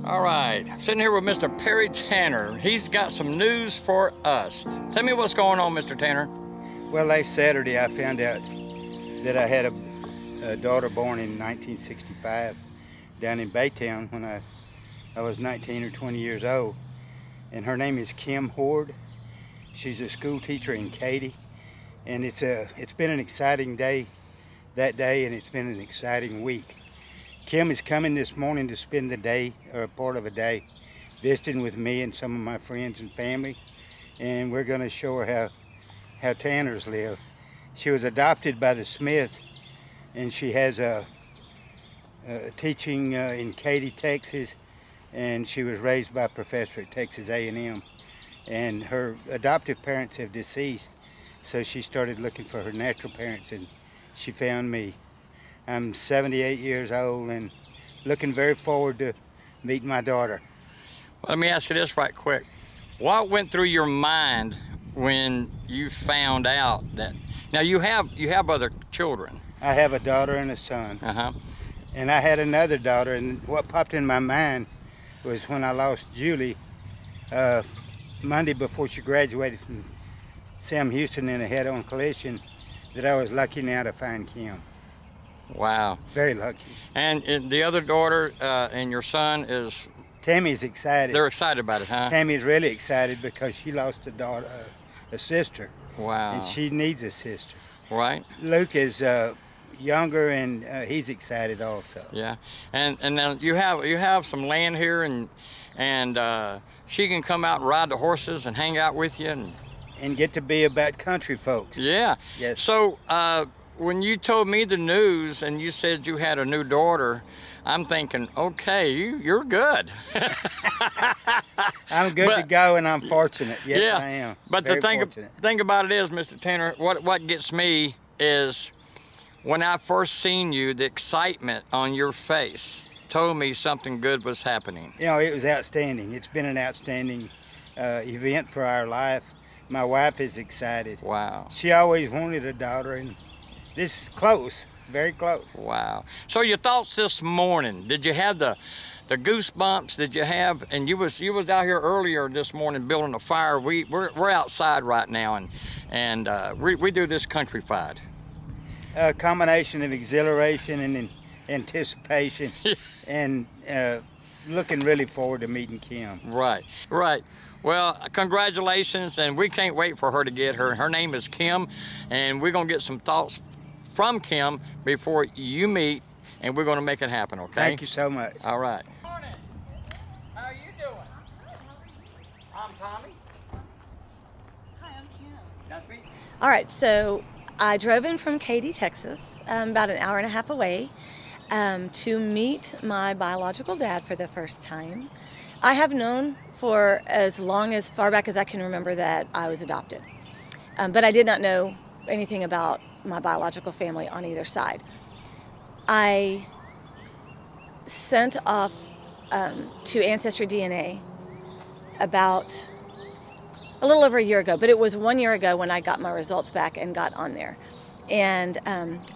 All right, I'm sitting here with Mr. Perry Tanner. He's got some news for us. Tell me what's going on, Mr. Tanner. Well, last Saturday I found out that I had a daughter born in 1965 down in Baytown when I was 19 or 20 years old. And her name is Kim Hord. She's a school teacher in Katy. And it's been an exciting day that day, and it's been an exciting week. Kim is coming this morning to spend the day, or part of a day, visiting with me and some of my friends and family. And we're going to show her how Tanners live. She was adopted by the Smith, and she has a teaching in Katy, Texas, and she was raised by a professor at Texas A&M. And her adoptive parents have deceased, so she started looking for her natural parents, and she found me. I'm 78 years old and looking very forward to meeting my daughter. Let me ask you this right quick. What went through your mind when you found out that, now you have other children? I have a daughter and a son. And I had another daughter, and what popped in my mind was when I lost Julie Monday before she graduated from Sam Houston in a head-on collision, that I was lucky now to find Kim. Wow. Very lucky. And the other daughter and your son is? Tammy's excited. They're excited about it, huh? Tammy's really excited because she lost a sister. Wow. And she needs a sister. Right. Luke is younger, and he's excited also. Yeah. And now you have some land here, and she can come out and ride the horses and hang out with you and get to be about country folks. Yeah. Yes. So when you told me the news and you said you had a new daughter, I'm thinking, okay, you're good. I'm good to go, and I'm fortunate. Yes, yeah, I am. But very the thing about it is, Mr. Tanner, what gets me is when I first seen you, the excitement on your face told me something good was happening. You know, it was outstanding. It's been an outstanding event for our life. My wife is excited. Wow. She always wanted a daughter, and this is close, very close. Wow. So your thoughts this morning, did you have the goosebumps? Did you have, and you was out here earlier this morning building a fire. We're outside right now, and we do this countryfied. A combination of exhilaration and anticipation, and looking really forward to meeting Kim. Right, right. Well, congratulations, and we can't wait for her to get her. Her name is Kim, and we're going to get some thoughts from Kim before you meet, and we're going to make it happen, okay? Thank you so much. All right. Good morning. How are you doing? I'm Tommy. Hi, I'm Kim. That's me. All right, so I drove in from Katy, Texas, about an hour and a half away, to meet my biological dad for the first time. I have known for as far back as I can remember that I was adopted. But I did not know anything about my biological family on either side. I sent off to Ancestry DNA about a little over a year ago, but it was 1 year ago when I got my results back and got on there. And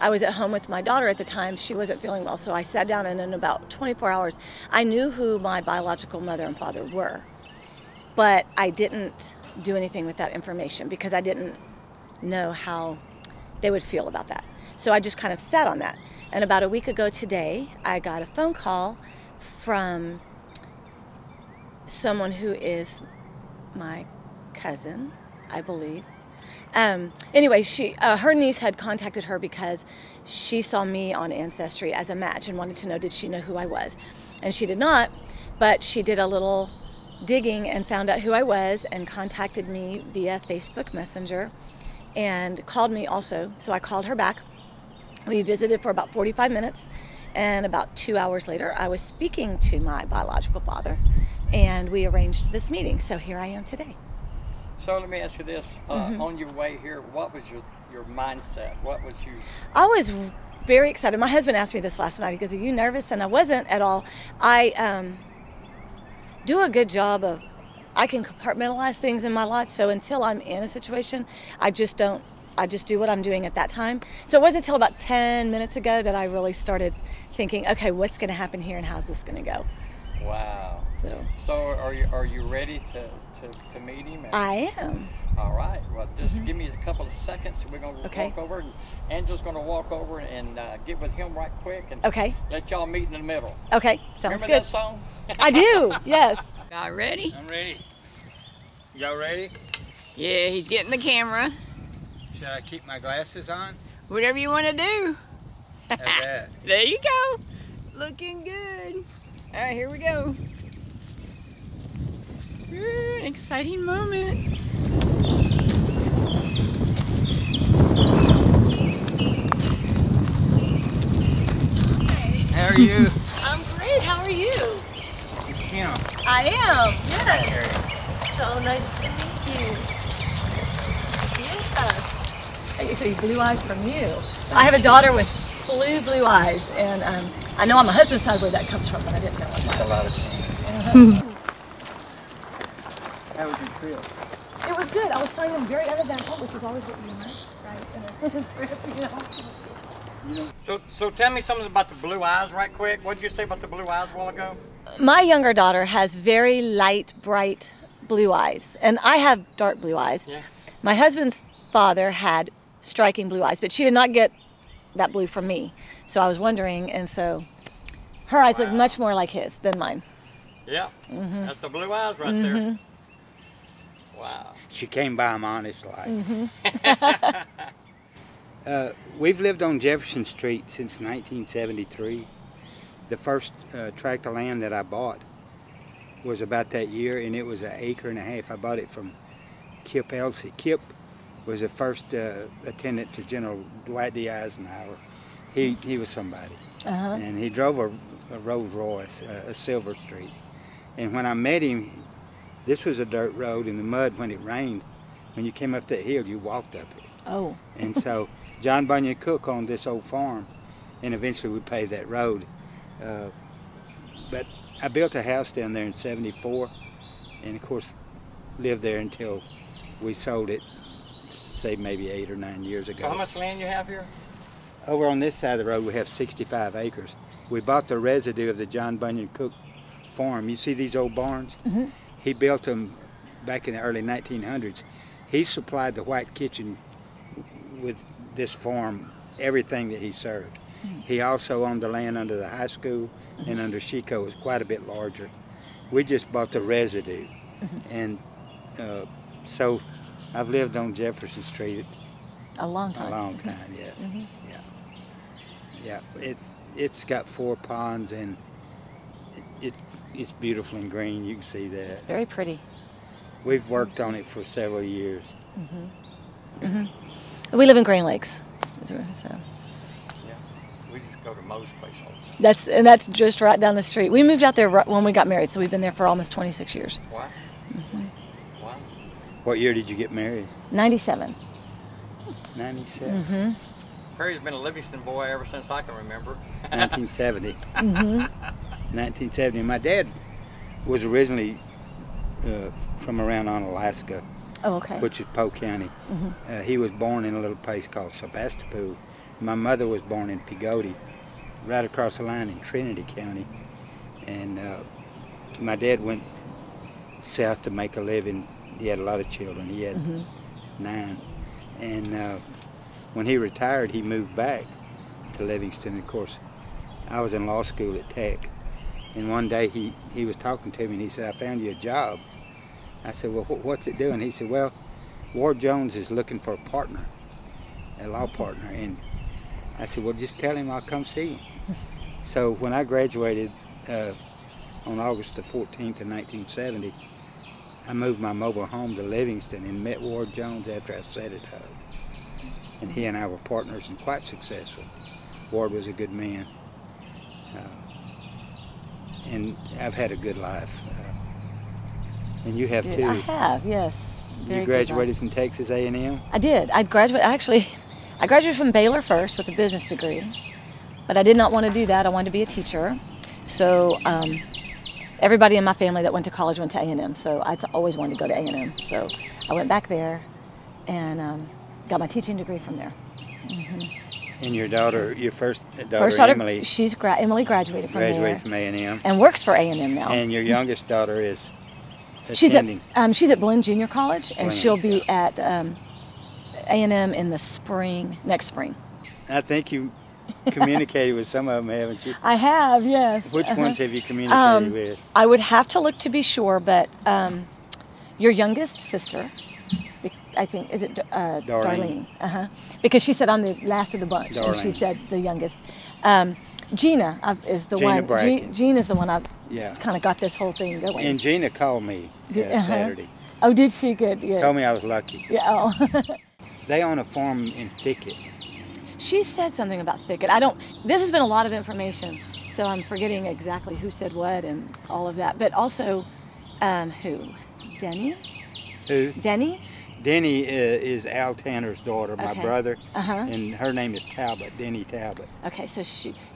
I was at home with my daughter at the time. She wasn't feeling well, so I sat down, and in about 24 hours, I knew who my biological mother and father were. But I didn't do anything with that information because I didn't know how they would feel about that. So I just kind of sat on that. And about a week ago today, I got a phone call from someone who is my cousin, I believe. Anyway, her niece had contacted her because she saw me on Ancestry as a match and wanted to know, did she know who I was? And she did not, but she did a little digging and found out who I was and contacted me via Facebook Messenger and called me also. So I called her back. We visited for about 45 minutes, and about 2 hours later, I was speaking to my biological father, and we arranged this meeting. So here I am today. So let me ask you this, on your way here, what was your mindset? What was you? I was very excited. My husband asked me this last night. He goes, are you nervous? And I wasn't at all. I do a good job of, I can compartmentalize things in my life. So until I'm in a situation, I just do what I'm doing at that time. So it wasn't until about 10 minutes ago that I really started thinking, okay, what's going to happen here and how's this going to go? Wow. So are you ready to meet him? I am. All right. Well, just give me a couple of seconds. We're gonna walk over, and Angela's gonna walk over and get with him right quick, and let y'all meet in the middle. Okay. Sounds Remember good. that song? I do. Yes. Y'all ready? I'm ready. Y'all ready? Yeah, he's getting the camera. Should I keep my glasses on? Whatever you want to do. How's that? There you go. Looking good. All right, here we go. Ooh, an exciting moment. How are you? I'm great. How are you? Kim. I am. Yes. So nice to meet you. Yes. I get blue eyes from you. I have a daughter with blue eyes, and I know on my husband's side where that comes from, but I didn't know what It's that a lot of things. How was your trip? It was good. I was finding them very uneventful, which is always what you want, right? In a trip, you know. So tell me something about the blue eyes right quick. What did you say about the blue eyes a while ago? My younger daughter has very light, bright blue eyes, and I have dark blue eyes. Yeah. My husband's father had striking blue eyes, but she did not get that blue from me. So I was wondering, and so her eyes look much more like his than mine. Yeah, that's the blue eyes right there. Wow. She came by him honest like. We've lived on Jefferson Street since 1973. The first tract of land that I bought was about that year, and it was 1.5 acres. I bought it from Kip Elsie. Kip was the first attendant to General Dwight D. Eisenhower. He was somebody. And he drove a Rolls Royce, a Silver Street. And when I met him, this was a dirt road in the mud. When it rained, when you came up that hill, you walked up it. Oh. And so John Bunyan Cook owned this old farm, and eventually we paved that road. But I built a house down there in '74, and of course lived there until we sold it, say maybe 8 or 9 years ago. So how much land you have here? Over on this side of the road we have 65 acres. We bought the residue of the John Bunyan Cook farm. You see these old barns? He built them back in the early 1900s. He supplied the White Kitchen with this farm, everything that he served. He also owned the land under the high school and under Chico. It was quite a bit larger. We just bought the residue. And so I've lived on Jefferson Street A long time. a long time, yes. Yeah, it's got 4 ponds, and it's beautiful and green. You can see that. It's very pretty. We've worked on it for several years. We live in Green Lakes. So Yeah. We just go to Mo's place all the time. that's just right down the street. We moved out there when we got married, so we've been there for almost 26 years. Wow. Wow. What year did you get married? 97. 97. Perry's been a Livingston boy ever since I can remember. 1970. 1970. My dad was originally from around on Alaska, Oh, okay. which is Polk County. He was born in a little place called Sebastopol. My mother was born in Peabody, right across the line in Trinity County. And my dad went south to make a living. He had a lot of children. He had 9. And when he retired, he moved back to Livingston. Of course, I was in law school at Tech. And one day he was talking to me, and he said, "I found you a job." I said, "Well, what's it doing?" He said, "Well, Ward Jones is looking for a partner, a law partner." And I said, "Well, just tell him I'll come see him." So when I graduated on August the 14th of 1970, I moved my mobile home to Livingston and met Ward Jones after I set it up. And he and I were partners and quite successful. Ward was a good man. And I've had a good life. And you have too. I have, yes. Very You good graduated life. from Texas A&M? I did. I graduated from Baylor first with a business degree, but I did not want to do that. I wanted to be a teacher. So everybody in my family that went to college went to A&M, so I always wanted to go to A&M. So I went back there and got my teaching degree from there. And your daughter, your first daughter, First daughter, Emily, Emily graduated from graduated there from A&M. and works for A&M now. And your youngest daughter is she's attending. at Blinn Junior College, and Blinn, she'll be at A&M in the spring, next spring. I think you communicated with some of them, haven't you? I have, yes. Which ones have you communicated with? I would have to look to be sure, but your youngest sister, I think, is it Darlene? Because she said I'm the last of the bunch, Darlene. and she said the youngest. Gina is the Gina one. Bracken. Gina is the one I've Yeah. kind of got this whole thing going. And Gina called me Saturday. Oh, did she? Good. Yeah. Told me I was lucky. Yeah. Oh. They own a farm in Thicket. She said something about Thicket. This has been a lot of information, so I'm forgetting exactly who said what and all of that. But also, who? Denny? Who? Denny? Denny is Al Tanner's daughter, my Okay. brother, and her name is Talbot, Denny Talbot. Okay, so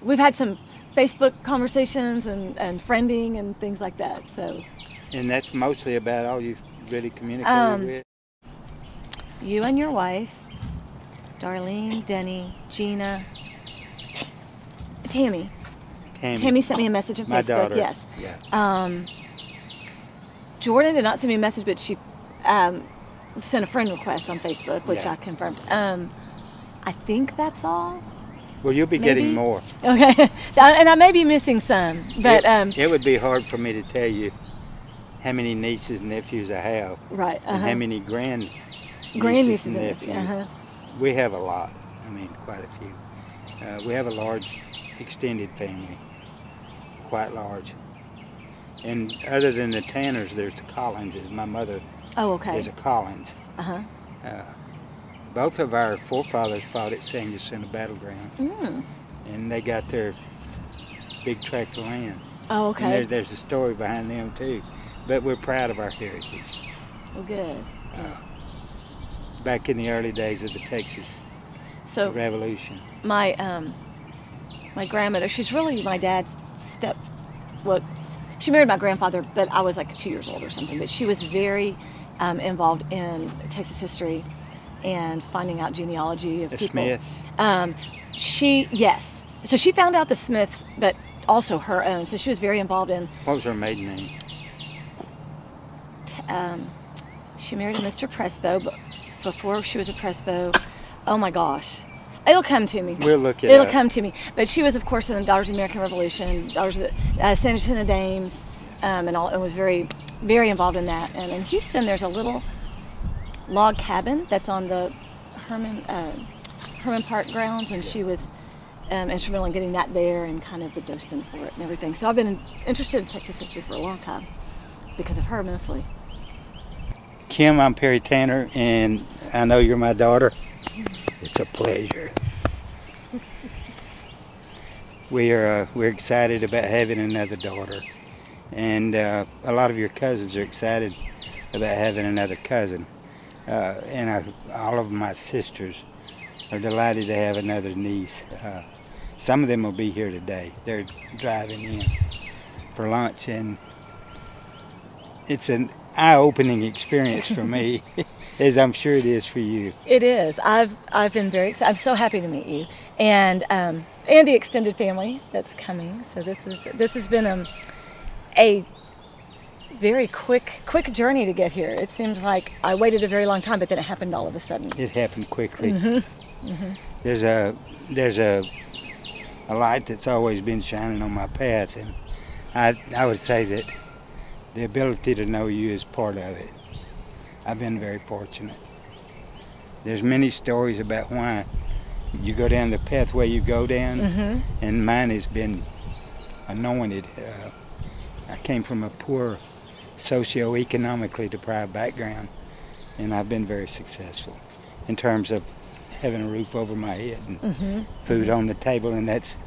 we've had some Facebook conversations and friending and things like that. So. And that's mostly about all you've really communicated with? You and your wife, Darlene, Denny, Gina, Tammy. Tammy sent me a message on my Facebook. Daughter. Yes. Yeah. Jordan did not send me a message, but she sent a friend request on Facebook, which Yeah. I confirmed. I think that's all. Well, you'll be getting more. Okay, and I may be missing some, but it would be hard for me to tell you how many nieces and nephews I have, right, and how many grandnieces and nephews. We have a lot. I mean, quite a few. We have a large extended family, quite large. And other than the Tanners, there's the Collinses. My mother is a Collins. Both of our forefathers fought at San Jacinto Battleground. And they got their big tract of land. Oh, okay. And there's a story behind them too. But we're proud of our heritage. Well, good. Back in the early days of the Texas Revolution. My grandmother, she's really my dad's she married my grandfather, but I was like 2 years old or something. But she was very involved in Texas history and finding out genealogy of people. Smith? Yes. So she found out the Smith, but also her own. So she was very involved in. What was her maiden name? She married a Mr. Presbo, but before she was a Presbo, oh my gosh. It'll come to me. We'll look it up. It'll come to me. But she was, of course, in the Daughters of the American Revolution, Daughters of the San Jacinto Dames, and was very, very involved in that. And in Houston, there's a little log cabin that's on the Herman Park grounds, and she was instrumental in getting that there and kind of the docent for it and everything. So I've been interested in Texas history for a long time because of her mostly. Kim, I'm Perry Tanner, and I know you're my daughter. It's a pleasure. We're excited about having another daughter, and a lot of your cousins are excited about having another cousin, and all of my sisters are delighted to have another niece. Some of them will be here today. They're driving in for lunch, and it's an eye-opening experience for me, as I'm sure it is for you. It is. I've been very excited. I'm so happy to meet you, and the extended family that's coming. So this has been a very quick journey to get here. It seems like I waited a very long time, but then it happened all of a sudden. It happened quickly. There's a light that's always been shining on my path, and I would say that the ability to know you is part of it. I've been very fortunate. There's many stories about why you go down the pathway you go down, and mine has been anointed. I came from a poor, socioeconomically deprived background, and I've been very successful in terms of having a roof over my head and food on the table, and that's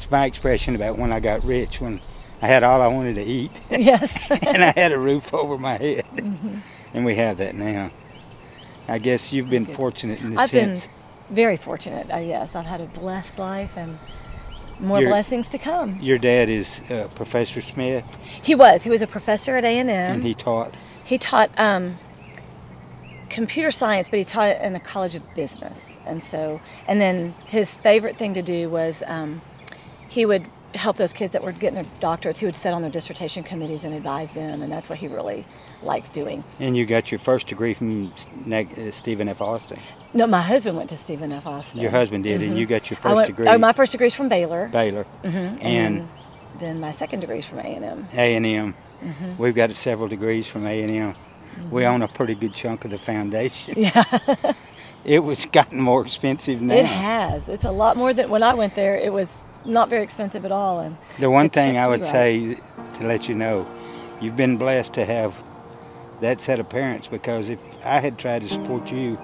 my expression about when I got rich, when I had all I wanted to eat. Yes. And I had a roof over my head. And we have that now. I guess you've been fortunate in the sense. I've been very fortunate, yes. I've had a blessed life and more blessings to come. Your dad is Professor Smith? He was a professor at A&M. And he taught? He taught computer science, but he taught it in the College of Business. And then his favorite thing to do was he would help those kids that were getting their doctorates. He would sit on their dissertation committees and advise them, and that's what he really liked doing. And you got your first degree from Stephen F. Austin? No, my husband went to Stephen F. Austin. Your husband did, and you got your first degree? Oh, my first degree is from Baylor. Baylor. And then my second degree is from A&M. A&M. We've got several degrees from A&M. We own a pretty good chunk of the foundation. Yeah. It was gotten more expensive now. It has. It's a lot more than when I went there. It was not very expensive at all. And the one thing I would say to let you know, you've been blessed to have that set of parents, because if I had tried to support you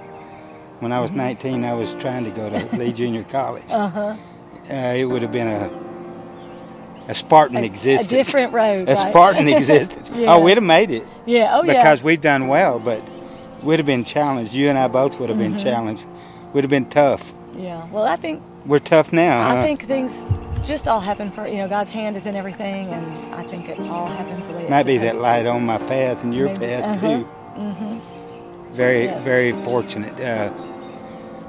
when I was 19, I was trying to go to Lee Junior College. It would have been a Spartan existence. A different road. A Spartan existence. Yeah. Oh, we'd have made it. Yeah. Oh, yeah. Because we've done well, but we'd have been challenged. You and I both would have been challenged. Would have been tough. Yeah. Well, I think we're tough now. I think things just all happen for, God's hand is in everything, and I think it all happens the way it's might be that supposed light to. on my path and your path too. Very, very fortunate.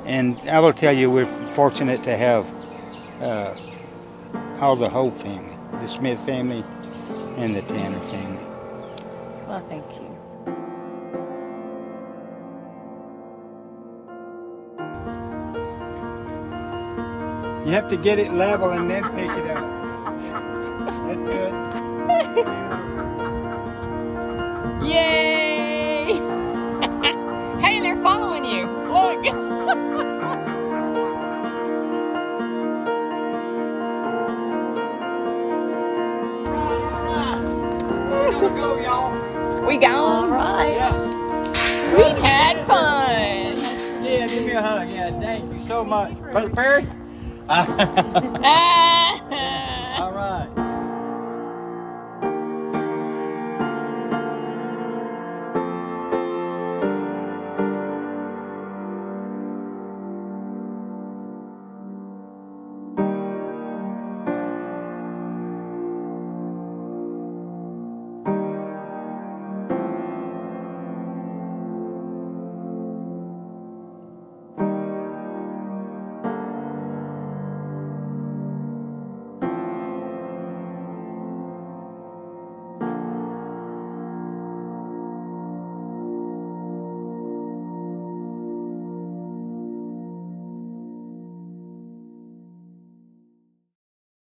And I will tell you, we're fortunate to have all the Hope family, the Smith family, and the Tanner family. Well, thank you. You have to get it level and then pick it up. That's good. Yay! Hey, they're following you. Look. Go, y'all. We gone? All right. Yeah. We had fun. Yeah, give me a hug. Yeah, thank you so much. Brother Perry? Ah!